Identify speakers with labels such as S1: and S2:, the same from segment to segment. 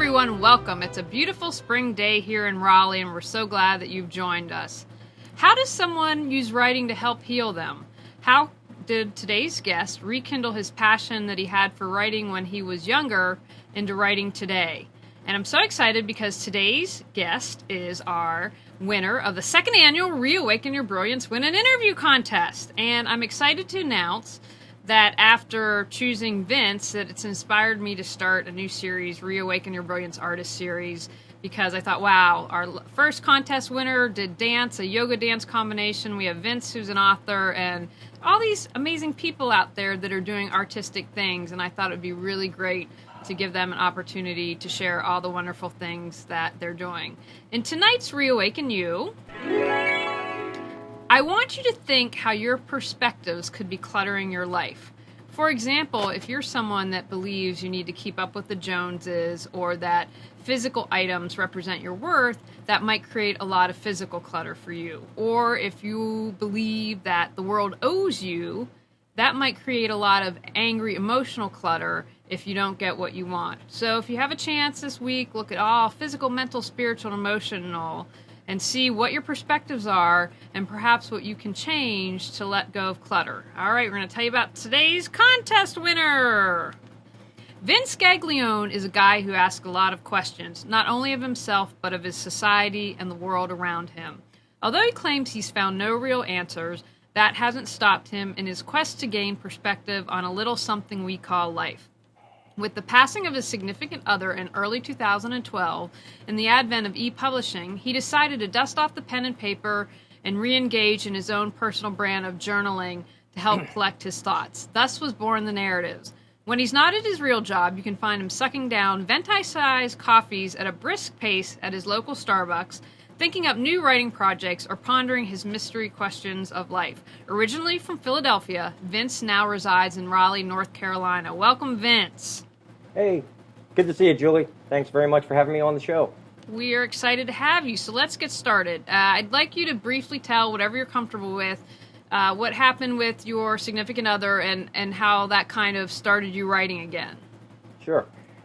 S1: everyone, welcome. It's a beautiful spring day here in Raleigh, and we're so glad that you've joined us. How does someone use writing to help heal them? How did today's guest rekindle his passion that he had for writing when he was younger into writing today? And I'm so excited because today's guest is our winner of the second annual Reawaken Your Brilliance Win an Interview contest. And I'm excited to announce that after choosing Vince, that it's inspired me to start a new series, Reawaken Your Brilliance Artist Series, because I thought, wow, our first contest winner did dance, a yoga dance combination. We have Vince, who's an author, and all these amazing people out there that are doing artistic things, and I thought it would be really great to give them an opportunity to share all the wonderful things that they're doing. In tonight's Reawaken You, I want you to think how your perspectives could be cluttering your life. For example, if you're someone that believes you need to keep up with the Joneses or that physical items represent your worth, that might create a lot of physical clutter for you. Or if you believe that the world owes you, that might create a lot of angry emotional clutter if you don't get what you want. So if you have a chance this week, look at all physical, mental, spiritual, and emotional, and see what your perspectives are and perhaps what you can change to let go of clutter. All right, we're going to tell you about today's contest winner. Vince Guaglione is a guy who asks a lot of questions, not only of himself, but of his society and the world around him. Although he claims he's found no real answers, that hasn't stopped him in his quest to gain perspective on a little something we call life. With the passing of his significant other in early 2012 and the advent of e-publishing, he decided to dust off the pen and paper and re-engage in his own personal brand of journaling to help collect his thoughts. Thus was born the Narratives. When he's not at his real job, you can find him sucking down venti-sized coffees at a brisk pace at his local Starbucks, thinking up new writing projects, or pondering his mystery questions of life. Originally from Philadelphia, Vince now resides in Raleigh, North Carolina. Welcome, Vince.
S2: Hey, good to see you, Julie. Thanks very much for having me on the show.
S1: We are excited to have you, so let's get started. I'd like you to briefly tell, whatever you're comfortable with, what happened with your significant other and how that kind of started you writing again.
S2: Sure.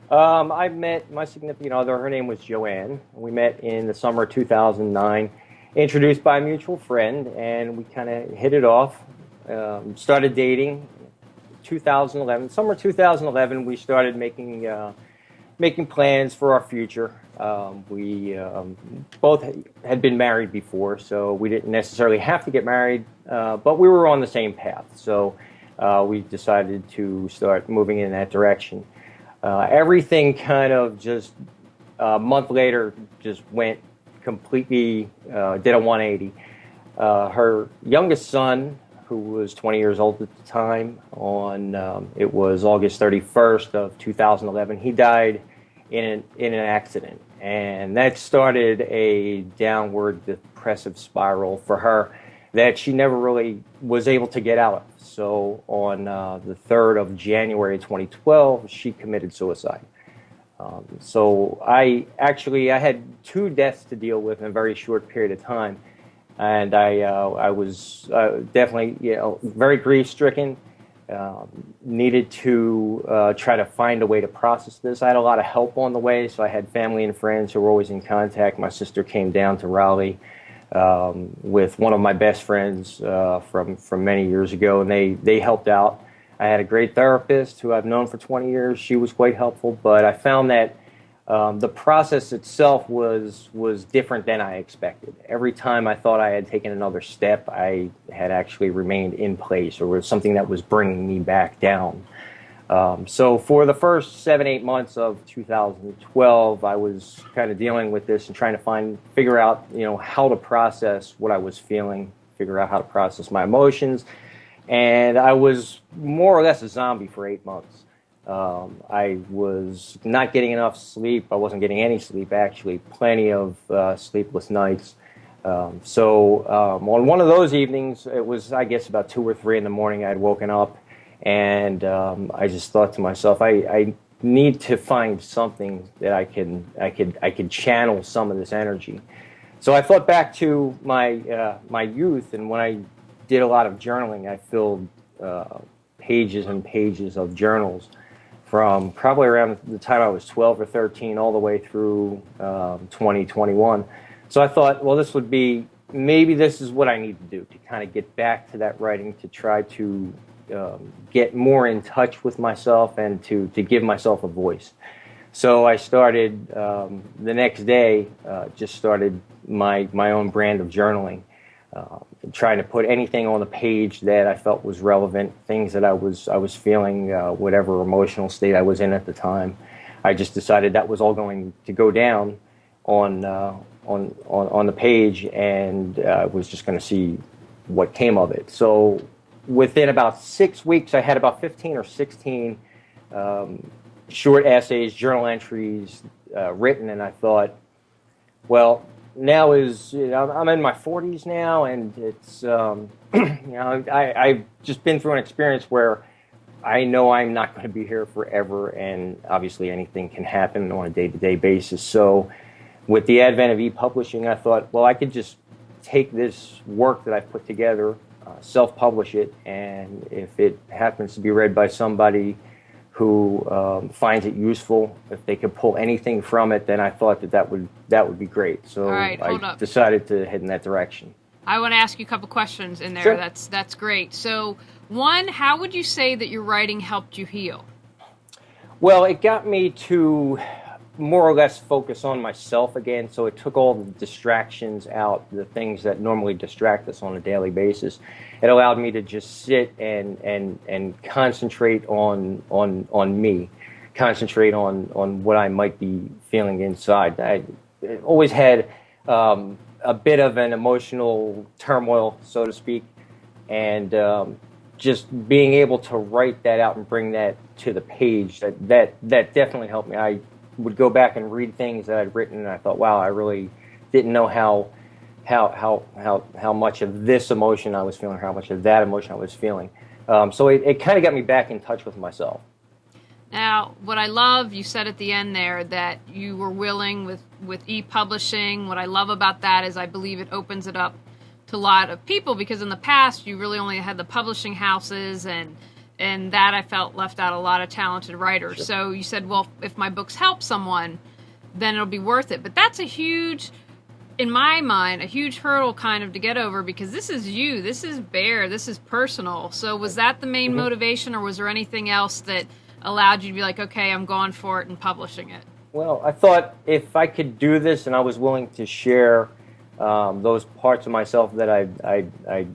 S2: I met my significant other. Her name was Joanne. We met in the summer of 2009, introduced by a mutual friend, and we kind of hit it off, started dating. 2011, summer 2011, we started making plans for our future. We both had been married before, so we didn't necessarily have to get married, but we were on the same path. So we decided to start moving in that direction. Everything kind of just a month later just went completely, did a 180. Her youngest son, who was 20 years old at the time, it was August 31st of 2011, he died in an accident. And that started a downward depressive spiral for her that she never really was able to get out of. So on the 3rd of January 2012, she committed suicide. So I had 2 deaths to deal with in a very short period of time. And I was definitely, very grief-stricken. Needed to try to find a way to process this. I had a lot of help on the way, so I had family and friends who were always in contact. My sister came down to Raleigh with one of my best friends from many years ago, and they helped out. I had a great therapist who I've known for 20 years. She was quite helpful, but I found that the process itself was different than I expected. Every time I thought I had taken another step, I had actually remained in place, or was something that was bringing me back down. So for the first 7-8 months of 2012, I was kind of dealing with this and trying to figure out, how to process what I was feeling, figure out how to process my emotions, and I was more or less a zombie for 8 months. I was not getting enough sleep. I wasn't getting any sleep, actually. Plenty of sleepless nights. So on one of those evenings, it was, I guess, about 2 or 3 in the morning, I had woken up, and I just thought to myself, I need to find something that I could channel some of this energy. So I thought back to my youth, and when I did a lot of journaling, I filled pages and pages of journals from probably around the time I was 12 or 13 all the way through 2021. So I thought, well, maybe this is what I need to do to kind of get back to that writing, to try to get more in touch with myself and to give myself a voice. So I started the next day, just started my own brand of journaling, trying to put anything on the page that I felt was relevant, things that I was feeling, whatever emotional state I was in at the time. I just decided that was all going to go down on the page, and I was just going to see what came of it. So within about 6 weeks, I had about 15 or 16 short essays, journal entries written, and I thought, well, now I'm in my 40s now, and it's I've just been through an experience where I know I'm not going to be here forever, and obviously anything can happen on a day-to-day basis. So with the advent of e-publishing, I thought, well, I could just take this work that I've put together, self-publish it, and if it happens to be read by somebody who finds it useful, if they could pull anything from it, then I thought that would be great. So I decided to head in that direction.
S1: I want to ask you a couple questions in there.
S2: Sure.
S1: That's great. So, one, how would you say that your writing helped you heal?
S2: Well, it got me to more or less focus on myself again, so it took all the distractions out, the things that normally distract us on a daily basis. It allowed me to just sit and concentrate on me, concentrate on what I might be feeling inside. I always had a bit of an emotional turmoil, so to speak, and just being able to write that out and bring that to the page, that definitely helped me. I would go back and read things that I'd written, and I thought, wow, I really didn't know how much of this emotion I was feeling, how much of that emotion I was feeling. So it kind of got me back in touch with myself.
S1: Now, what I love, you said at the end there that you were willing with e-publishing. What I love about that is I believe it opens it up to a lot of people, because in the past you really only had the publishing houses, and that I felt left out a lot of talented writers. Sure. So you said, well, if my books help someone, then it'll be worth it. But that's a huge, in my mind, a huge hurdle kind of to get over, because this is you, this is bare, this is personal. So was that the main motivation, or was there anything else that allowed you to be like, okay, I'm going for it and publishing it?
S2: Well, I thought if I could do this and I was willing to share those parts of myself that I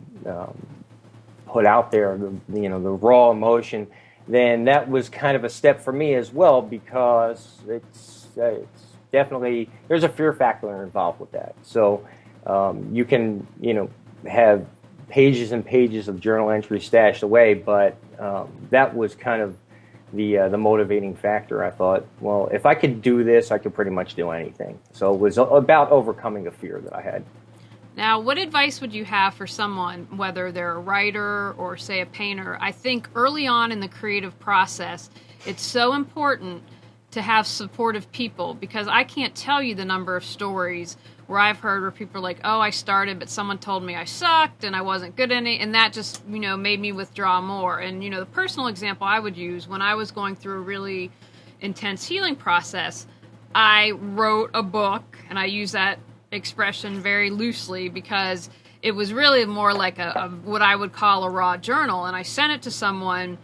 S2: put out there, the raw emotion, then that was kind of a step for me as well, because it's definitely, there's a fear factor involved with that. So you can have pages and pages of journal entries stashed away, but that was kind of the motivating factor. I thought, well, if I could do this, I could pretty much do anything. So it was about overcoming a fear that I had.
S1: Now, what advice would you have for someone, whether they're a writer or, say, a painter? I think early on in the creative process, it's so important to have supportive people, because I can't tell you the number of stories where I've heard where people are like, oh, I started, but someone told me I sucked and I wasn't good at it, and that just, made me withdraw more. And, the personal example I would use, when I was going through a really intense healing process, I wrote a book, and I use that expression very loosely because it was really more like a what I would call a raw journal, and I sent it to someone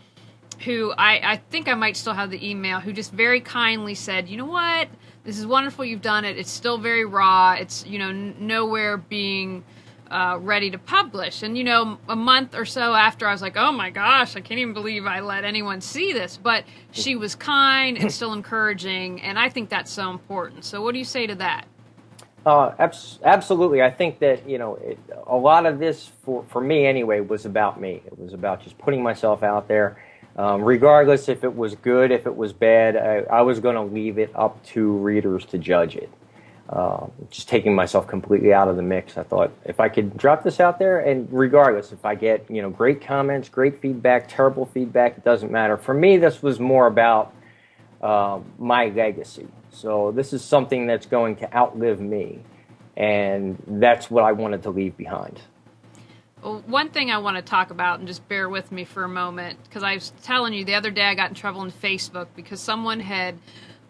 S1: who I think I might still have the email, who just very kindly said, you know what, this is wonderful, you've done it, it's still very raw, it's nowhere being ready to publish. And a month or so after, I was like, oh my gosh, I can't even believe I let anyone see this. But she was kind and still encouraging, and I think that's so important. So what do you say to that?
S2: Absolutely. I think that, a lot of this, for me anyway, was about me. It was about just putting myself out there. Regardless if it was good, if it was bad, I was going to leave it up to readers to judge it. Just taking myself completely out of the mix. I thought, if I could drop this out there, and regardless, if I get, great comments, great feedback, terrible feedback, it doesn't matter. For me, this was more about my legacy. So this is something that's going to outlive me, and that's what I wanted to leave behind.
S1: Well, one thing I want to talk about, and just bear with me for a moment, because I was telling you the other day I got in trouble on Facebook because someone had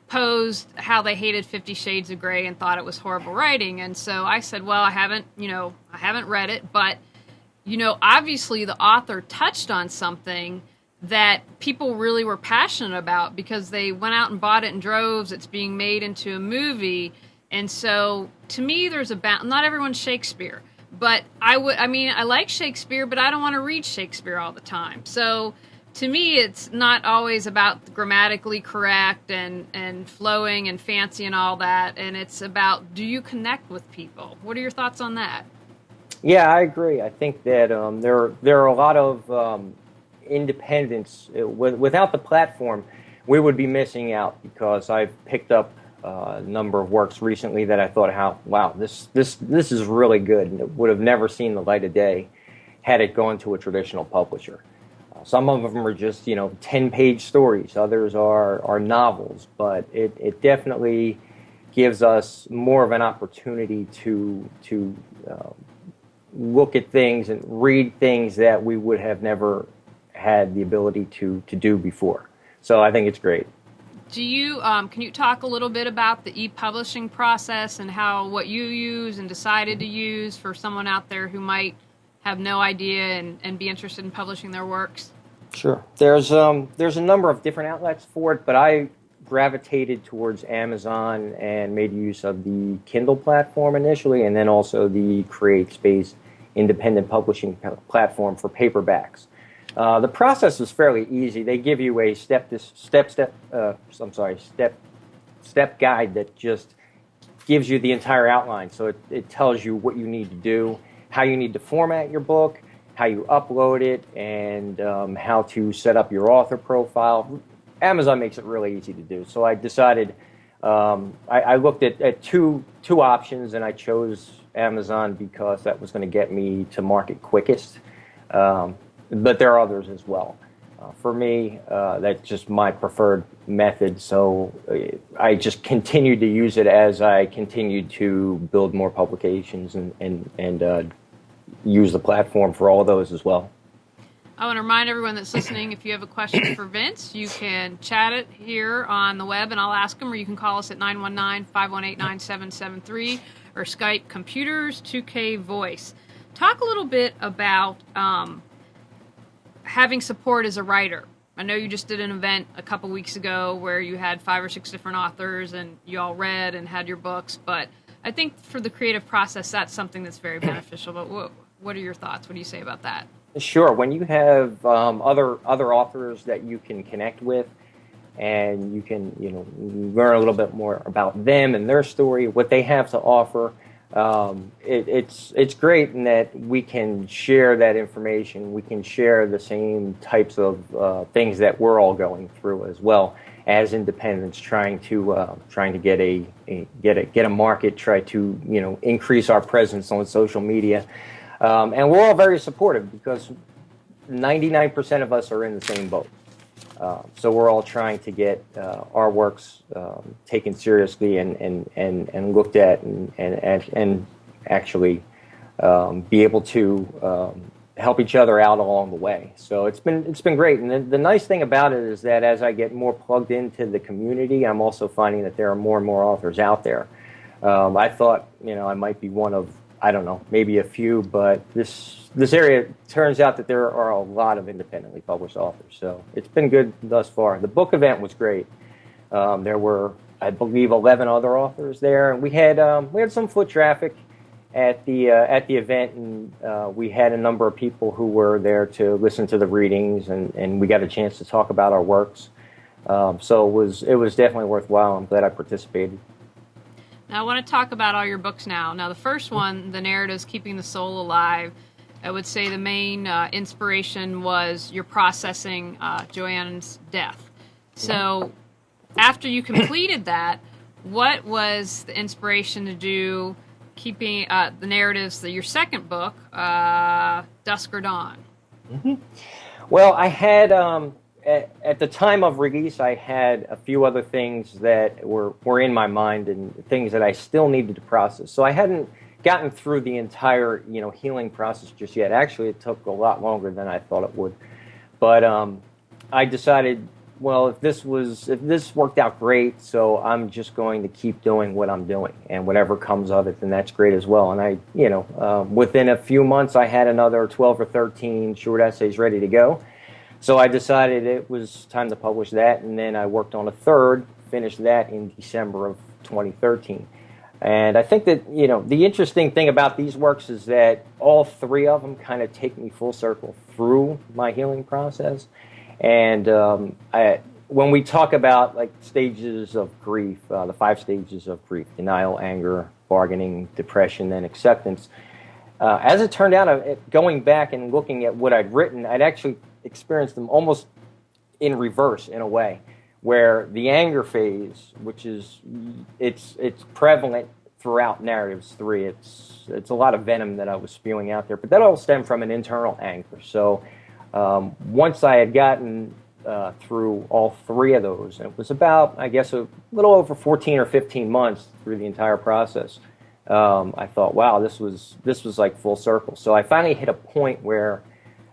S1: posed how they hated 50 Shades of Grey and thought it was horrible writing. And so I said, well, I haven't read it, but, obviously the author touched on something that people really were passionate about because they went out and bought it in droves. It's being made into a movie. And so to me, there's not everyone's Shakespeare, but I like Shakespeare, but I don't want to read Shakespeare all the time. So to me, it's not always about grammatically correct and flowing and fancy and all that. And it's about, do you connect with people? What are your thoughts on that?
S2: Yeah, I agree. I think that there are a lot of independents. Without the platform, we would be missing out, because I've picked up a number of works recently that I thought, wow, this is really good, and it would have never seen the light of day had it gone to a traditional publisher. Some of them are just 10-page stories. Others are novels, but it definitely gives us more of an opportunity to look at things and read things that we would have never had the ability to do before. So I think it's great.
S1: Do you can you talk a little bit about the e-publishing process and what you use and decided to use for someone out there who might have no idea and be interested in publishing their works?
S2: Sure. There's a number of different outlets for it, but I gravitated towards Amazon and made use of the Kindle platform initially, and then also the CreateSpace independent publishing platform for paperbacks. The process is fairly easy. They give you a step guide that just gives you the entire outline. So it tells you what you need to do, how you need to format your book, how you upload it, and how to set up your author profile. Amazon makes it really easy to do. So I decided, I looked at two options, and I chose Amazon because that was going to get me to market quickest. But there are others as well. For me, that's just my preferred method. So I just continued to use it as I continued to build more publications and use the platform for all of those as well.
S1: I want to remind everyone that's listening, if you have a question for Vince, you can chat it here on the web and I'll ask him, or you can call us at 919-518-9773 or Skype Computers 2K Voice. Talk a little bit about having support as a writer. I know you just did an event a couple weeks ago where you had 5 or 6 different authors and you all read and had your books, but I think for the creative process, that's something that's very beneficial. But what are your thoughts? What do you say about that?
S2: Sure. When you have other authors that you can connect with, and you can learn a little bit more about them and their story, what they have to offer, it's great in that we can share that information. We can share the same types of things that we're all going through as well as independents, trying to get a market, try to increase our presence on social media. And we're all very supportive because 99% of us are in the same boat. So we're all trying to get our works taken seriously and looked at and actually be able to help each other out along the way. So it's been great. And the nice thing about it is that as I get more plugged into the community, I'm also finding that there are more and more authors out there. I thought I might be one of, I don't know, maybe a few, but this area turns out that there are a lot of independently published authors. So it's been good thus far. The book event was great. There were, I believe, 11 other authors there, and we had some foot traffic at the event, and we had a number of people who were there to listen to the readings, and we got a chance to talk about our works. So it was definitely worthwhile. I'm glad I participated.
S1: Now, I want to talk about all your books now. Now, the first one, the narrative's Keeping the Soul Alive, I would say the main inspiration was your processing Joanne's death. So after you completed that, what was the inspiration to do keeping the narratives, your second book, Dusk or Dawn?
S2: Mm-hmm. Well, I had... At the time of release, I had a few other things that were in my mind and things that I still needed to process. So I hadn't gotten through the entire, healing process just yet. Actually, it took a lot longer than I thought it would. But I decided, well, if this worked out great, so I'm just going to keep doing what I'm doing, and whatever comes of it, then that's great as well. And within a few months, I had another 12 or 13 short essays ready to go. So I decided it was time to publish that, and then I worked on a third, finished that in December of 2013. And I think that, the interesting thing about these works is that all three of them kind of take me full circle through my healing process. And when we talk about like stages of grief, the 5 stages of grief: denial, anger, bargaining, depression, and acceptance. As it turned out, going back and looking at what I'd written, I'd actually experienced them almost in reverse in a way, where the anger phase, which is it's prevalent throughout narratives 3. It's a lot of venom that I was spewing out there, but that all stemmed from an internal anger. So once I had gotten through all 3 of those, and it was about, I guess, a little over 14 or 15 months through the entire process, I thought, wow, this was like full circle. So I finally hit a point where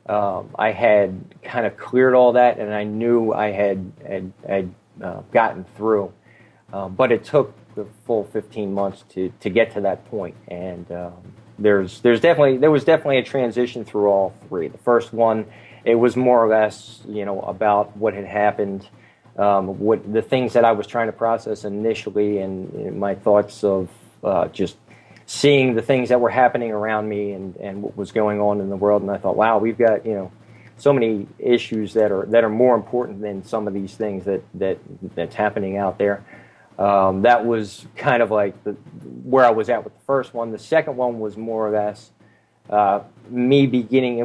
S2: I had kind of cleared all that, and I knew I had gotten through. But it took the full 15 months to get to that point. And there was definitely a transition through all 3. The first one, it was more or less, about what had happened, what the things that I was trying to process initially, and my thoughts of just seeing the things that were happening around me and what was going on in the world. And I thought, wow, we've got, so many issues that are more important than some of these things that's happening out there. That was kind of like where I was at with the first one. The second one was more or less me beginning.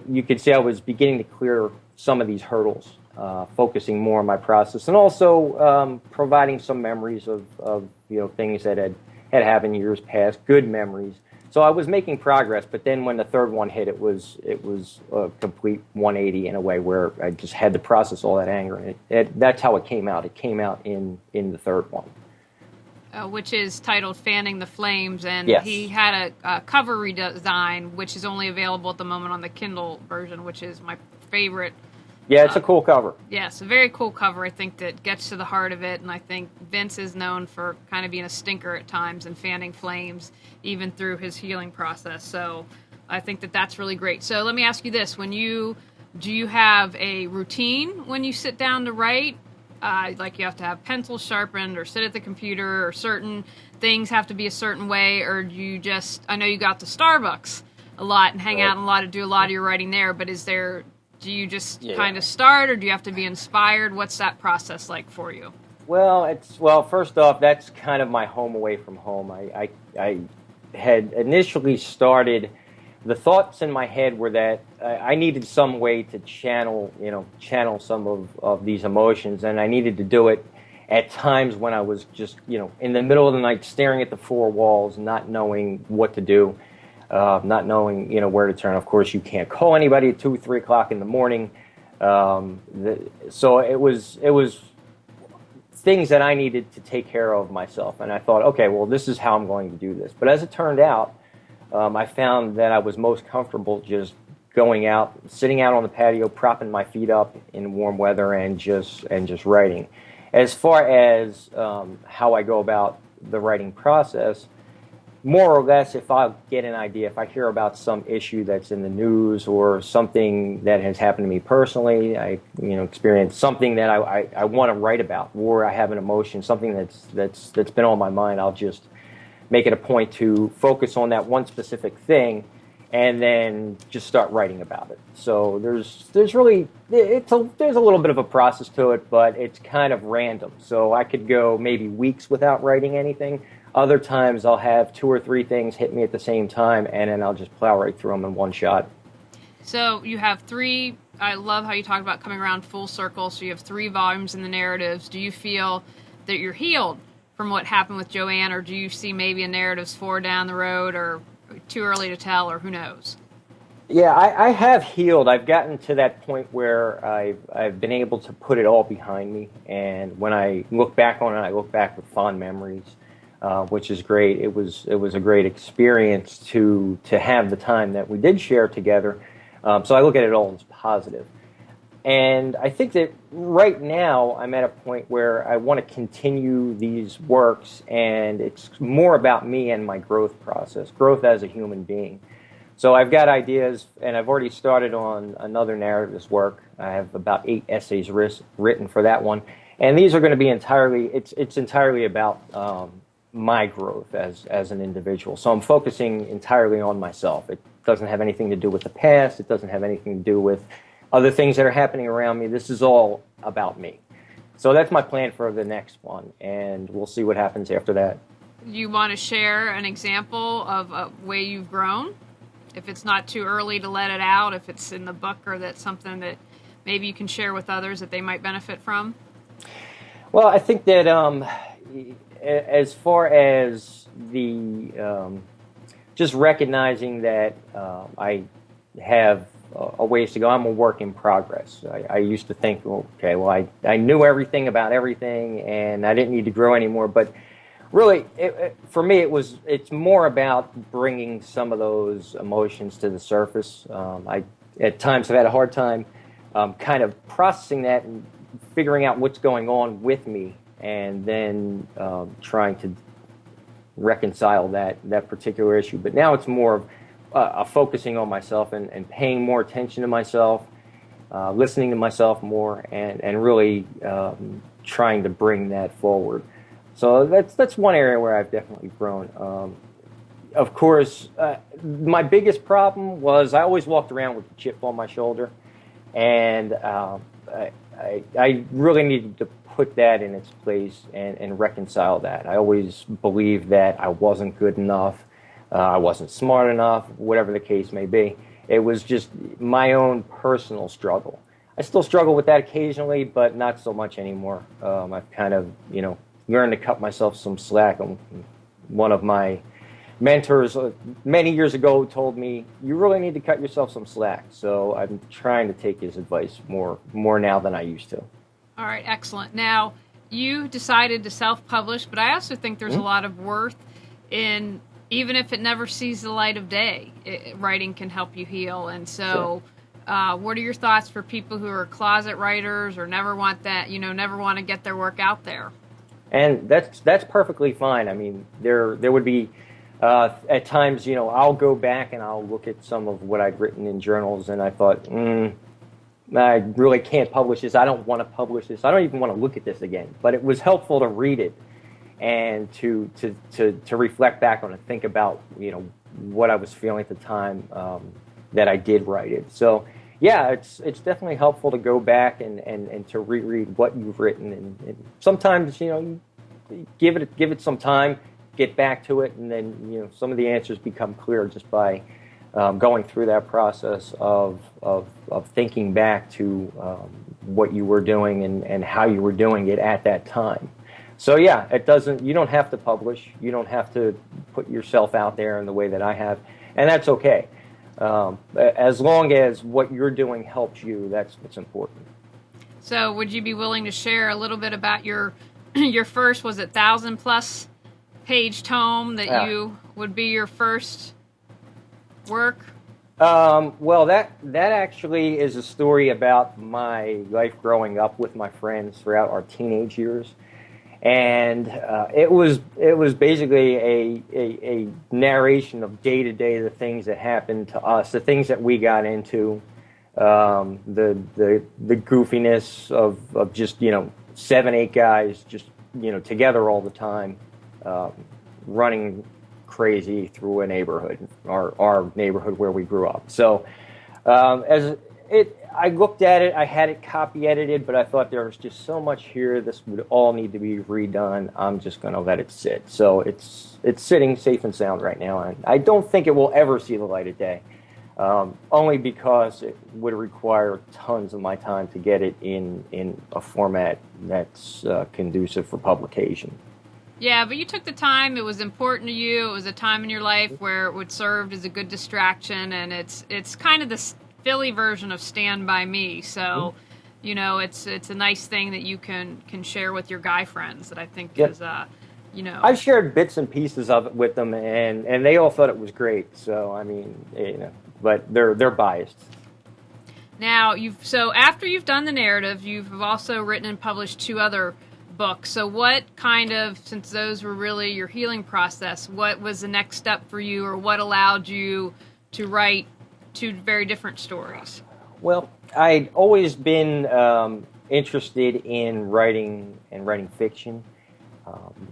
S2: You could say I was beginning to clear some of these hurdles, focusing more on my process, and also providing some memories of things that had happened years past, good memories. So I was making progress, but then when the third one hit, it was a complete 180 in a way, where I just had to process all that anger. And that's how it came out. It came out in the third one.
S1: Which is titled Fanning the Flames, and
S2: yes.
S1: He had a cover redesign, which is only available at the moment on the Kindle version, which is my favorite.
S2: Yeah, it's a cool cover.
S1: Yeah, it's a very cool cover. I think that gets to the heart of it, and I think Vince is known for kind of being a stinker at times and fanning flames, even through his healing process. So I think that that's really great. So let me ask you this. Do you have a routine when you sit down to write? Like you have to have pencils sharpened or sit at the computer, or certain things have to be a certain way, or do you just, I know you got to Starbucks a lot and hang out and do a lot of your writing there, but do you just kind of start, or do you have to be inspired? What's that process like for you?
S2: Well, first off, that's kind of my home away from home. I had initially started, the thoughts in my head were that I needed some way to channel some of these emotions, and I needed to do it at times when I was just, in the middle of the night, staring at the 4 walls, not knowing what to do. Not knowing, where to turn. Of course, you can't call anybody at 2, 3 o'clock in the morning. So it was things that I needed to take care of myself. And I thought, okay, well, this is how I'm going to do this. But as it turned out, I found that I was most comfortable just going out, sitting out on the patio, propping my feet up in warm weather, and just writing. As far as how I go about the writing process, more or less, if I get an idea, if I hear about some issue that's in the news or something that has happened to me personally, I experience something that I want to write about, or I have an emotion, something that's been on my mind, I'll just make it a point to focus on that one specific thing, and then just start writing about it. So there's a little bit of a process to it, but it's kind of random. So I could go maybe weeks without writing anything. Other times I'll have 2 or 3 things hit me at the same time, and then I'll just plow right through them in one shot.
S1: So you have 3, I love how you talk about coming around full circle, so you have 3 volumes in the narratives. Do you feel that you're healed from what happened with Joanne, or do you see maybe a narratives 4 down the road, or too early to tell, or who knows?
S2: Yeah, I have healed. I've gotten to that point where I've been able to put it all behind me, and when I look back on it, I look back with fond memories. which is great. It was a great experience to have the time that we did share together. So I look at it all as positive. And I think that right now I'm at a point where I want to continue these works, and it's more about me and my growth process, growth as a human being. So I've got ideas, and I've already started on another narrative work. I have about 8 essays written for that one, and these are going to be it's entirely about my growth as an individual. So I'm focusing entirely on myself. It doesn't have anything to do with the past. It doesn't have anything to do with other things that are happening around me. This is all about me. So that's my plan for the next one, and we'll see what happens after that.
S1: You want to share an example of a way you've grown? If it's not too early to let it out, if it's in the book, or that's something that maybe you can share with others that they might benefit from?
S2: Well, I think that as far as the just recognizing that I have a ways to go. I'm a work in progress. I used to think, okay, well, I knew everything about everything, and I didn't need to grow anymore. But really, for me, it's more about bringing some of those emotions to the surface. I at times have had a hard time kind of processing that and figuring out what's going on with me, and then trying to reconcile that particular issue. But now it's more of focusing on myself and paying more attention to myself, listening to myself more, and really trying to bring that forward. So that's one area where I've definitely grown. Of course, my biggest problem was I always walked around with a chip on my shoulder, and I really needed to put that in its place and reconcile that. I always believed that I wasn't good enough, I wasn't smart enough, whatever the case may be. It was just my own personal struggle. I still struggle with that occasionally, but not so much anymore. I've kind of, learned to cut myself some slack. One of my mentors many years ago told me, you really need to cut yourself some slack. So I'm trying to take his advice more now than I used to.
S1: All right, excellent. Now, you decided to self-publish, but I also think there's a lot of worth in, even if it never sees the light of day, writing can help you heal. And so what are your thoughts for people who are closet writers or never want that, never want to get their work out there?
S2: And that's perfectly fine. I mean, there would be at times, I'll go back and I'll look at some of what I'd written in journals, and I thought, I really can't publish this. I don't want to publish this. I don't even want to look at this again. But it was helpful to read it and to reflect back on it, think about what I was feeling at the time that I did write it. So yeah, it's definitely helpful to go back and to reread what you've written, and sometimes you give it some time, get back to it, and then some of the answers become clear just by going through that process of thinking back to what you were doing and how you were doing it at that time. So yeah, you don't have to publish. You don't have to put yourself out there in the way that I have, and that's okay. As long as what you're doing helps you, that's what's important.
S1: So would you be willing to share a little bit about your first, was it 1,000+ page tome that you would be your first work?
S2: Well, that actually is a story about my life growing up with my friends throughout our teenage years, and it was basically a narration of day to day the things that happened to us, the things that we got into, the goofiness of just 7-8 guys just together all the time, running crazy through a neighborhood, our neighborhood where we grew up. So I looked at it, I had it copy edited, but I thought there was just so much here, this would all need to be redone. I'm just going to let it sit. So it's sitting safe and sound right now, and I don't think it will ever see the light of day, only because it would require tons of my time to get it in a format that's conducive for publication.
S1: Yeah, but you took the time. It was important to you. It was a time in your life where it would serve as a good distraction, and it's kind of the Philly version of Stand By Me. So, it's a nice thing that you can share with your guy friends that I think is you know.
S2: I've shared bits and pieces of it with them, and they all thought it was great. So I mean, you know, but they're biased.
S1: Now, so after you've done the narrative, you've also written and published 2 other books. So what kind of, since those were really your healing process, what was the next step for you, or what allowed you to write 2 very different stories?
S2: Well, I'd always been interested in writing fiction.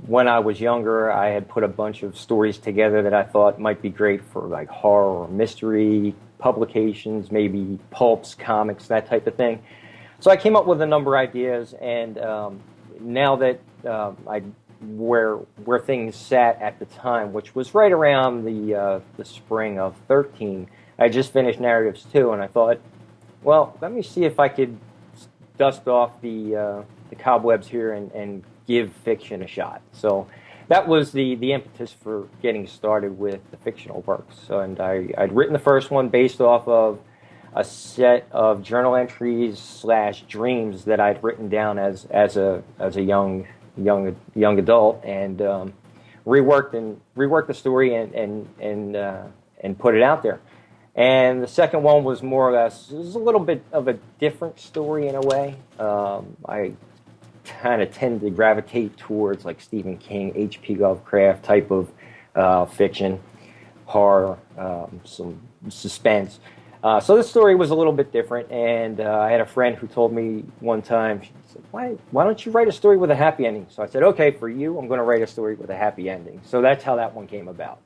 S2: When I was younger, I had put a bunch of stories together that I thought might be great for like horror or mystery publications, maybe pulps, comics, that type of thing. So I came up with a number of ideas, and now that where things sat at the time, which was right around the spring of 13, I just finished narratives 2, and I thought, well, let me see if I could dust off the cobwebs here and give fiction a shot. So that was the impetus for getting started with the fictional works. And I'd written the first one based off of a set of journal entries / dreams that I'd written down as a young adult, and reworked the story and put it out there. And the second one was more or less, it was a little bit of a different story in a way. I kind of tend to gravitate towards like Stephen King, H.P. Lovecraft type of fiction, horror, some suspense. So this story was a little bit different, and I had a friend who told me one time, she said, why don't you write a story with a happy ending? So I said, okay, for you, I'm going to write a story with a happy ending. So that's how that one came about.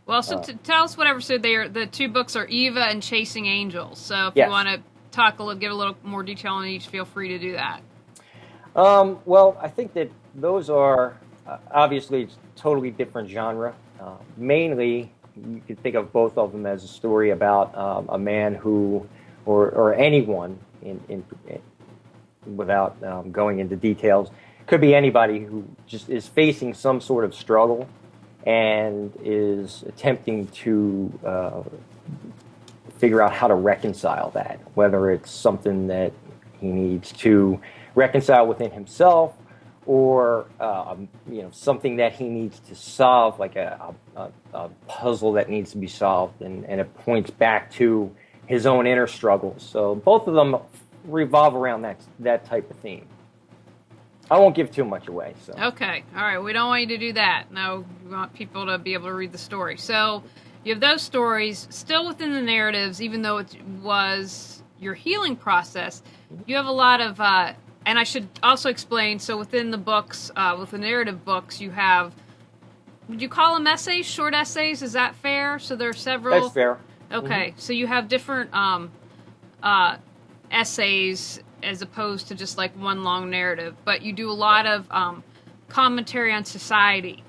S1: Well, so tell us whatever. So the 2 books are Eva and Chasing Angels. So if
S2: yes.
S1: you want to give a little more detail on each, feel free to do that.
S2: Well, I think that those are obviously totally different genre. Mainly, you could think of both of them as a story about a man who, or anyone, without going into details, could be anybody who just is facing some sort of struggle and is attempting to figure out how to reconcile that, whether it's something that he needs to reconcile within himself, or something that he needs to solve, like a puzzle that needs to be solved, and it points back to his own inner struggles. So both of them revolve around that type of theme. I won't give too much away. So
S1: okay, all right, we don't want you to do that. No, we want people to be able to read the story. So you have those stories still within the narratives, even though it was your healing process. You have a lot of and I should also explain, so within the books, with the narrative books, you have, would you call them essays, short essays? Is that fair? So there are several.
S2: That's fair.
S1: Okay, so you have different essays as opposed to just like one long narrative, but you do a lot of commentary on society.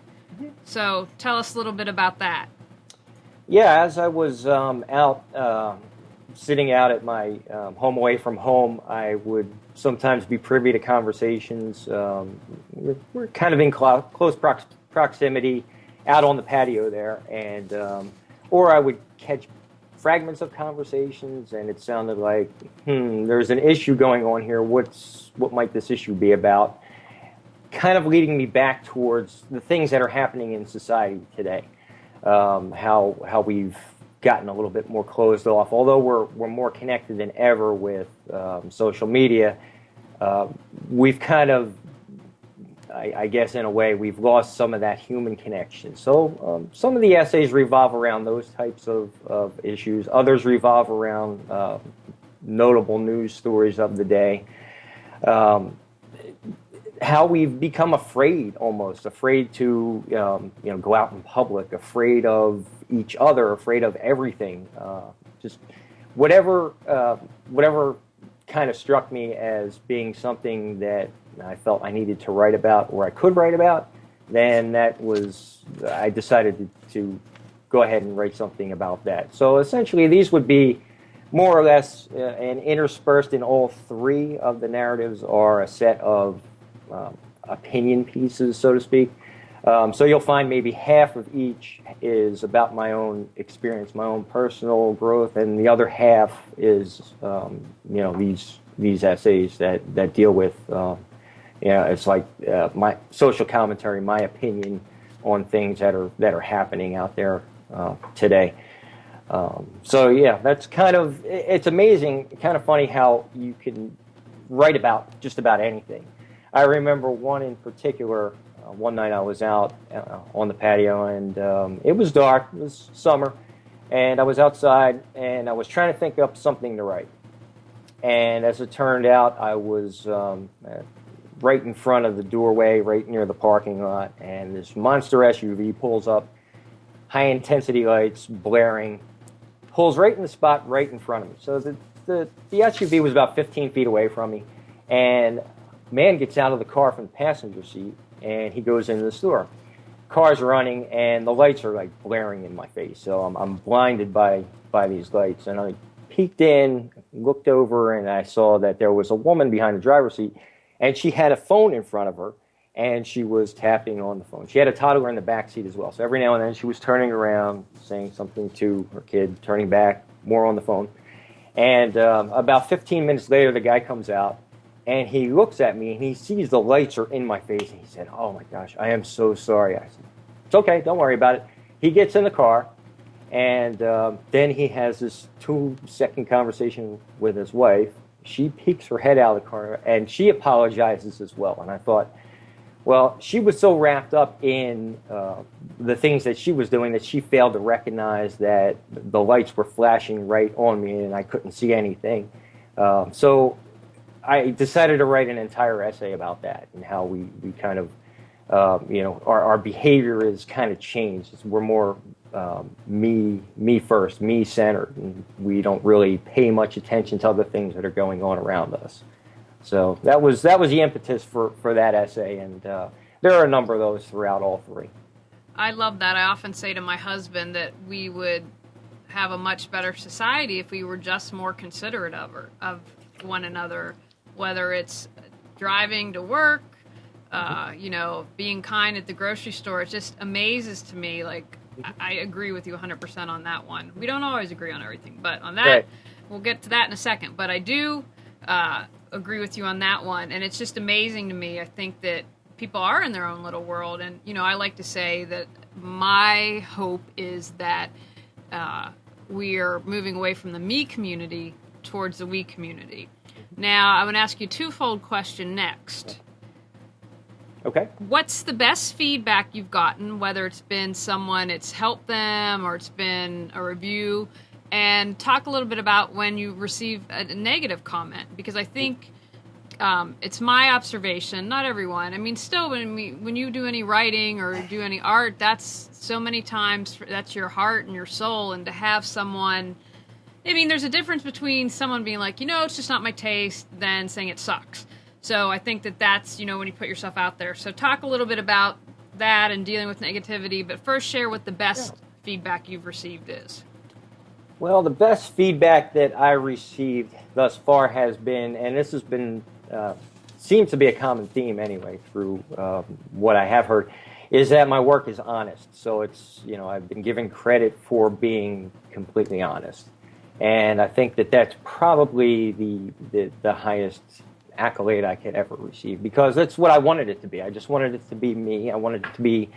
S1: So tell us a little bit about that.
S2: Yeah, as I was sitting out at my home away from home, I would sometimes be privy to conversations. We're kind of in close proximity out on the patio there, and or I would catch fragments of conversations, and it sounded like, there's an issue going on here. What might this issue be about? Kind of leading me back towards the things that are happening in society today. How we've gotten a little bit more closed off. Although we're more connected than ever with social media, we've kind of, I guess in a way, we've lost some of that human connection. So some of the essays revolve around those types of issues. Others revolve around notable news stories of the day. How we've become afraid to go out in public, afraid of each other, afraid of everything. Just whatever kind of struck me as being something that I felt I needed to write about, or I could write about, then I decided to go ahead and write something about that. So essentially these would be more or less, and interspersed in all 3 of the narratives are a set of opinion pieces, so to speak. So you'll find maybe half of each is about my own experience, my own personal growth, and the other half is, these essays that deal with Yeah, it's like my social commentary, my opinion on things that are happening out there today. So yeah, that's it's amazing, kind of funny how you can write about just about anything. I remember one in particular. One night I was out on the patio, and it was dark. It was summer, and I was outside, and I was trying to think up something to write. And as it turned out, I was right in front of the doorway, right near the parking lot, and this monster SUV pulls up, high intensity lights blaring, pulls right in the spot right in front of me. So the SUV was about 15 feet away from me, and man gets out of the car from the passenger seat, and he goes into the store. Car's running, and the lights are like blaring in my face, so I'm blinded by these lights, and I peeked in, looked over, and I saw that there was a woman behind the driver's seat, and she had a phone in front of her, and she was tapping on the phone. She had a toddler in the back seat as well, so every now and then she was turning around, saying something to her kid, turning back, more on the phone. And about 15 minutes later, the guy comes out, and he looks at me, and he sees the lights are in my face, and he said, "Oh my gosh, I am so sorry." I said, "It's okay, don't worry about it." He gets in the car, and then he has this 2-second conversation with his wife. She peeks her head out of the car, and she apologizes as well. And I thought, well, she was so wrapped up in the things that she was doing that she failed to recognize that the lights were flashing right on me, and I couldn't see anything. So I decided to write an entire essay about that and how we kind of, our behavior is kind of changed. We're more me first, me centered, and we don't really pay much attention to other things that are going on around us. So that was the impetus for that essay, and there are a number of those throughout all three.
S1: I love that. I often say to my husband that we would have a much better society if we were just more considerate of one another, whether it's driving to work, being kind at the grocery store. It just amazes to me. Like, I agree with you 100% on that one. We don't always agree on everything, but on that, right. We'll get to that in a second. But I do agree with you on that one, and it's just amazing to me. I think that people are in their own little world, and I like to say that my hope is that we are moving away from the me community towards the we community. Now, I'm going to ask you a twofold question next.
S2: Okay.
S1: What's the best feedback you've gotten, whether it's been someone it's helped them or it's been a review? And talk a little bit about when you receive a negative comment, because I think it's my observation, not everyone. I mean, still, when you do any writing or do any art, that's so many times, that's your heart and your soul. And to have someone, I mean, there's a difference between someone being like, it's just not my taste, than saying it sucks. So I think that's, when you put yourself out there. So talk a little bit about that and dealing with negativity, but first share what the best feedback you've received is.
S2: Well, the best feedback that I received thus far has been, and this has been, seems to be a common theme anyway through what I have heard, is that my work is honest. So it's, I've been given credit for being completely honest. And I think that that's probably the highest accolade I could ever receive, because that's what I wanted it to be. I just wanted it to be me. I wanted it to be,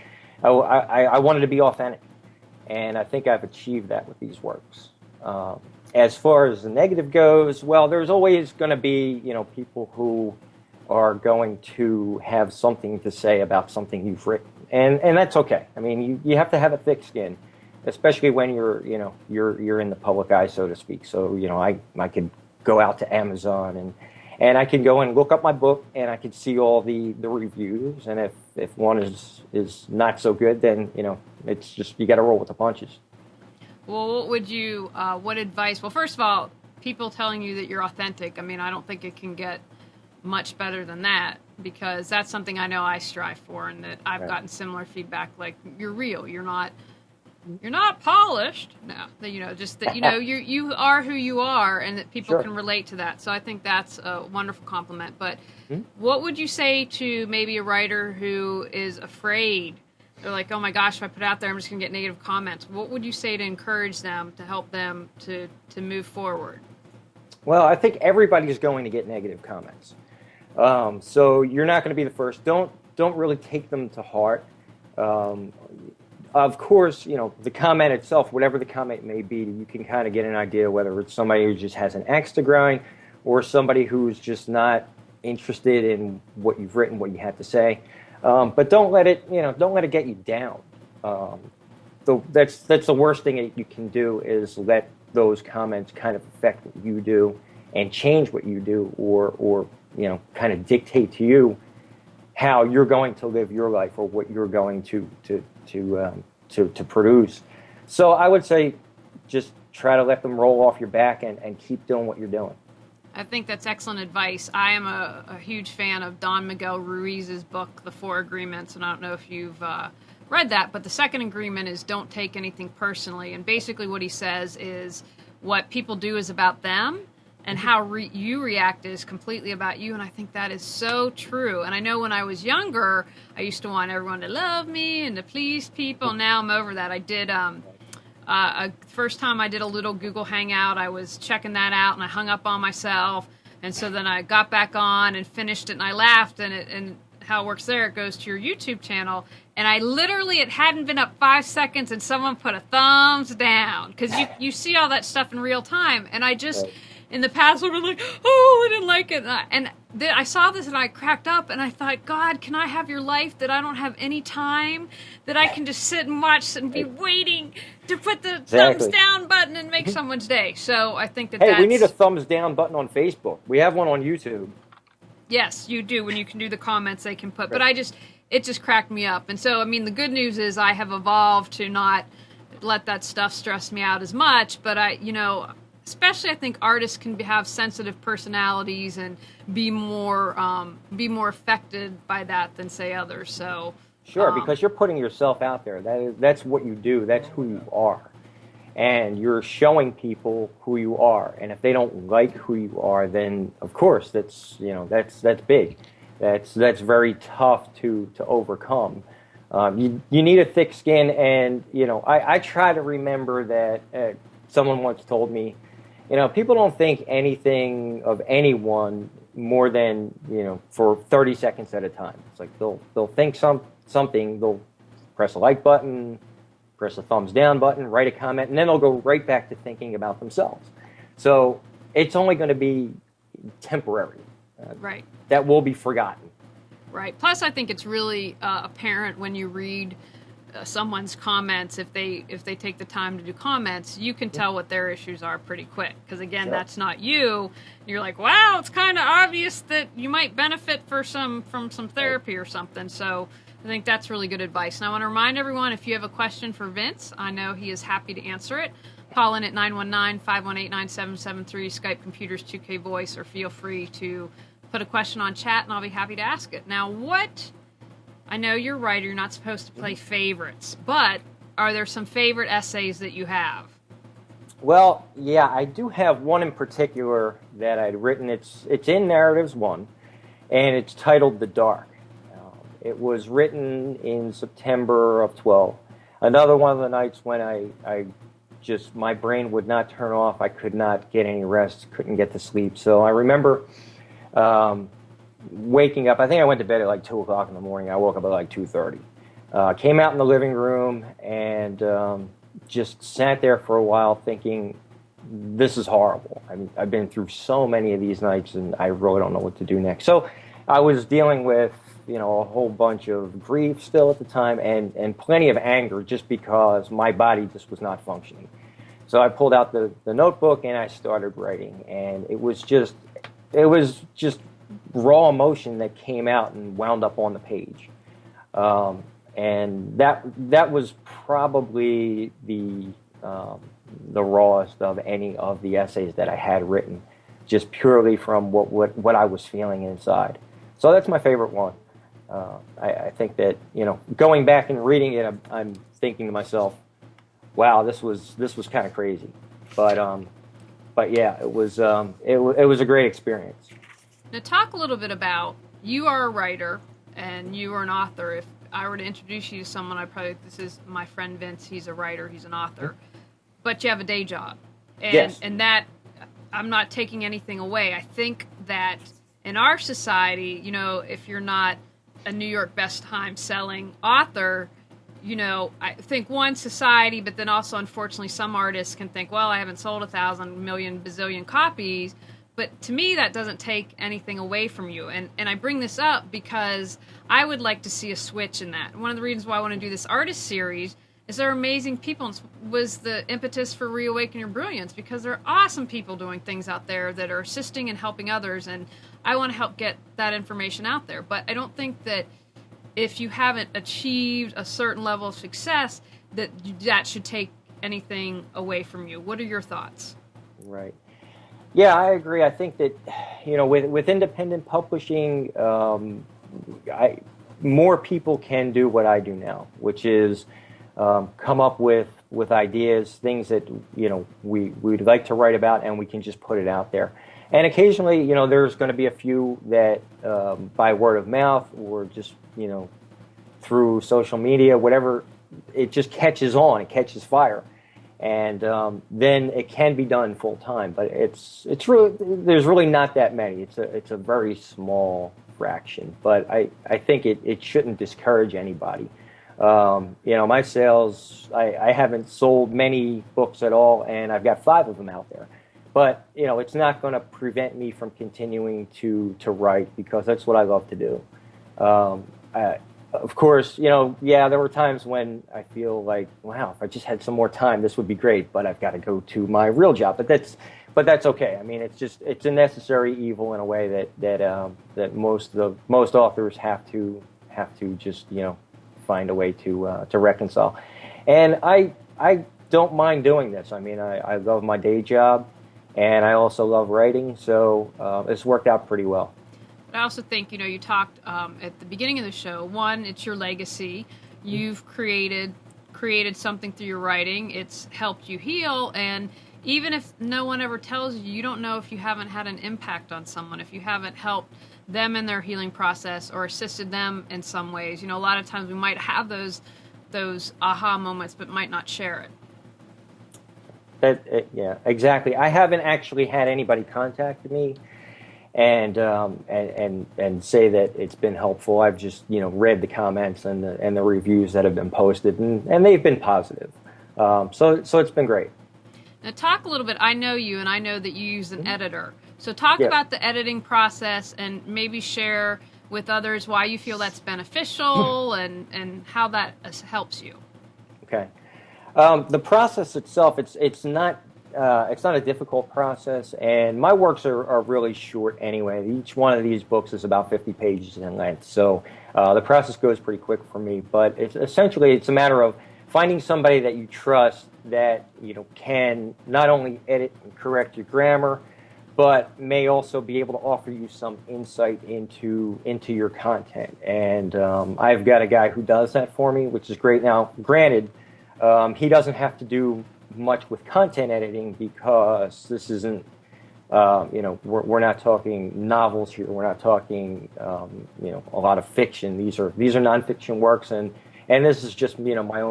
S2: I wanted to be authentic. And I think I've achieved that with these works. As far as the negative goes, well, there's always going to be, people who are going to have something to say about something you've written. And that's okay. I mean, you have to have a thick skin, especially when you're in the public eye, so to speak. So, I could go out to Amazon and I can go and look up my book, and I can see all the reviews. And if one is not so good, then, it's just, you got to roll with the punches.
S1: Well, what advice? Well, first of all, people telling you that you're authentic, I mean, I don't think it can get much better than that, because that's something I know I strive for, and that I've gotten similar feedback, like, you're real, you're not polished. No, just that, you are who you are, and that people can relate to that. So I think that's a wonderful compliment. But what would you say to maybe a writer who is afraid? They're like, oh my gosh, if I put it out there, I'm just going to get negative comments. What would you say to encourage them, to help them to move forward?
S2: Well, I think everybody's going to get negative comments. So you're not going to be the first. Don't really take them to heart. Um, of course, the comment itself, whatever the comment may be, you can kind of get an idea whether it's somebody who just has an axe to grind or somebody who's just not interested in what you've written, what you have to say. But don't let it get you down. That's the worst thing that you can do is let those comments kind of affect what you do and change what you do, or kind of dictate to you how you're going to live your life or what you're going to produce. So I would say just try to let them roll off your back and keep doing what you're doing.
S1: I think that's excellent advice. I am a huge fan of Don Miguel Ruiz's book, The Four Agreements, and I don't know if you've read that, but the second agreement is don't take anything personally. And basically what he says is what people do is about them, and how you react is completely about you. And I think that is so true. And I know when I was younger, I used to want everyone to love me and to please people. Now I'm over that. I did... first time I did a little Google Hangout, I was checking that out and I hung up on myself, and so then I got back on and finished it and I laughed, and how it works there, it goes to your YouTube channel, and I literally, it hadn't been up 5 seconds and someone put a thumbs down, because you see all that stuff in real time, and I just, in the past, would have been like, oh, I didn't like it, and then I saw this and I cracked up and I thought, God, can I have your life that I don't have any time, that I can just sit and watch and be waiting to put the thumbs down button and make someone's day. So I think that's...
S2: Hey, we need a thumbs down button on Facebook. We have one on YouTube.
S1: Yes, you do. When you can do the comments, they can put... But it just cracked me up. And so, I mean, the good news is I have evolved to not let that stuff stress me out as much. But especially I think artists can have sensitive personalities and be more affected by that than say others. So
S2: sure, because you're putting yourself out there. That's what you do. That's who you are, and you're showing people who you are. And if they don't like who you are, then of course that's big. That's very tough to overcome. You need a thick skin, and I try to remember that someone once told me, people don't think anything of anyone more than, for 30 seconds at a time. It's like they'll think something, they'll press a like button, press a thumbs down button, write a comment, and then they'll go right back to thinking about themselves. So it's only going to be temporary.
S1: Right.
S2: That will be forgotten.
S1: Right. Plus, I think it's really apparent when you read someone's comments, if they take the time to do comments, you can tell what their issues are pretty quick, because again, that's not you. You're like, wow, it's kind of obvious that you might benefit from some therapy or something. So I think that's really good advice. And I want to remind everyone, if you have a question for Vince, I know he is happy to answer it. Call in at 919-518-9773, Skype Computers 2K Voice, or feel free to put a question on chat and I'll be happy to ask it. Now, I know you're a writer, you're not supposed to play favorites, but are there some favorite essays that you have?
S2: Well, yeah, I do have one in particular that I'd written. It's in Narratives 1, and it's titled The Dark. It was written in September of 12. Another one of the nights when I just, my brain would not turn off. I could not get any rest, couldn't get to sleep. So I remember waking up. I think I went to bed at like 2 o'clock in the morning. I woke up at like 2:30. Came out in the living room and just sat there for a while thinking, this is horrible. I mean, I've been through so many of these nights and I really don't know what to do next. So I was dealing with, a whole bunch of grief still at the time and plenty of anger just because my body just was not functioning. So I pulled out the notebook and I started writing, and it was just raw emotion that came out and wound up on the page. And that was probably the rawest of any of the essays that I had written, just purely from what I was feeling inside. So that's my favorite one. I think that, going back and reading it, I'm thinking to myself, wow, this was kind of crazy. But yeah, it was a great experience.
S1: Now talk a little bit about, you are a writer and you are an author. If I were to introduce you to someone, this is my friend Vince, he's a writer, he's an author, but you have a day job. And,
S2: yes.
S1: And that, I'm not taking anything away. I think that in our society, you know, if you're not a New York best time selling author, you know, I think one, society, but then also unfortunately some artists can think, well, I haven't sold 1,000 million bazillion copies. But to me, that doesn't take anything away from you. And I bring this up because I would like to see a switch in that. One of the reasons why I want to do this artist series is they're amazing people, and was the impetus for Reawaken Your Brilliance, because there are awesome people doing things out there that are assisting and helping others, and I want to help get that information out there. But I don't think that if you haven't achieved a certain level of success, that should take anything away from you. What are your thoughts?
S2: Right. Yeah, I agree. I think that, you know, with independent publishing, more people can do what I do now, which is come up with ideas, things that, you know, we'd like to write about, and we can just put it out there. And occasionally, you know, there's going to be a few that by word of mouth or just, you know, through social media, whatever, it just catches on, it catches fire. And then it can be done full time, but it's really, there's really not that many. It's a very small fraction, but I think it shouldn't discourage anybody. You know, my sales, I haven't sold many books at all, and I've got 5 of them out there. But you know, it's not going to prevent me from continuing to write, because that's what I love to do. Of course, you know, yeah, there were times when I feel like, wow, if I just had some more time, this would be great, but I've got to go to my real job. But that's okay. I mean, it's a necessary evil in a way that most authors have to just, you know, find a way to reconcile. And I don't mind doing this. I mean, I love my day job, and I also love writing, so it's worked out pretty well.
S1: I also think, you know, you talked at the beginning of the show, one, it's your legacy. You've created something through your writing. It's helped you heal, and even if no one ever tells you, you don't know if you haven't had an impact on someone, if you haven't helped them in their healing process or assisted them in some ways. You know, a lot of times we might have those aha moments, but might not share it.
S2: Yeah, exactly. I haven't actually had anybody contact me and say that it's been helpful. I've just, you know, read the comments and the reviews that have been posted, and they've been positive. So it's been great.
S1: Now talk a little bit. I know you, and I know that you use an editor. So talk about the editing process, and maybe share with others why you feel that's beneficial and how that helps you. Okay.
S2: The process itself, it's not a difficult process, and my works are really short anyway. Each one of these books is about 50 pages in length, so the process goes pretty quick for me. But it's a matter of finding somebody that you trust, that, you know, can not only edit and correct your grammar, but may also be able to offer you some insight into your content. And I've got a guy who does that for me, which is great. Now, granted, he doesn't have to do much with content editing, because this isn't, you know, we're not talking novels here. We're not talking, you know, a lot of fiction. These are nonfiction works, and this is just, you know, my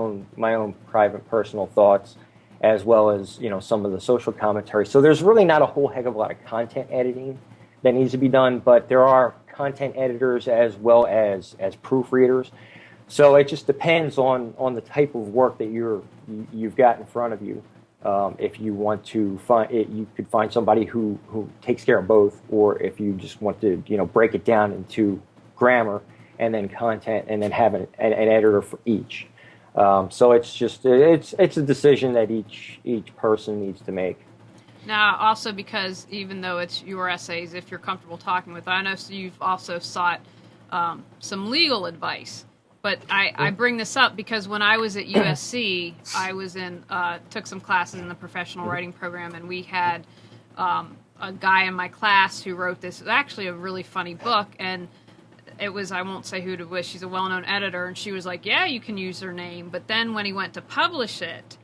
S2: own private personal thoughts, as well as, you know, some of the social commentary. So there's really not a whole heck of a lot of content editing that needs to be done, but there are content editors as well as proofreaders. So it just depends on the type of work that you've got in front of you. If you want to find it, you could find somebody who takes care of both, or if you just want to, you know, break it down into grammar and then content, and then have an editor for each. So it's a decision that each person needs to make.
S1: Now, also, because even though it's your essays, if you're comfortable talking with, I know you've also sought some legal advice. But I bring this up because when I was at USC, I was took some classes in the professional writing program, and we had a guy in my class who wrote this. It was actually a really funny book, and it was, I won't say who it was, she's a well-known editor, and she was like, yeah, you can use her name. But then when he went to publish it,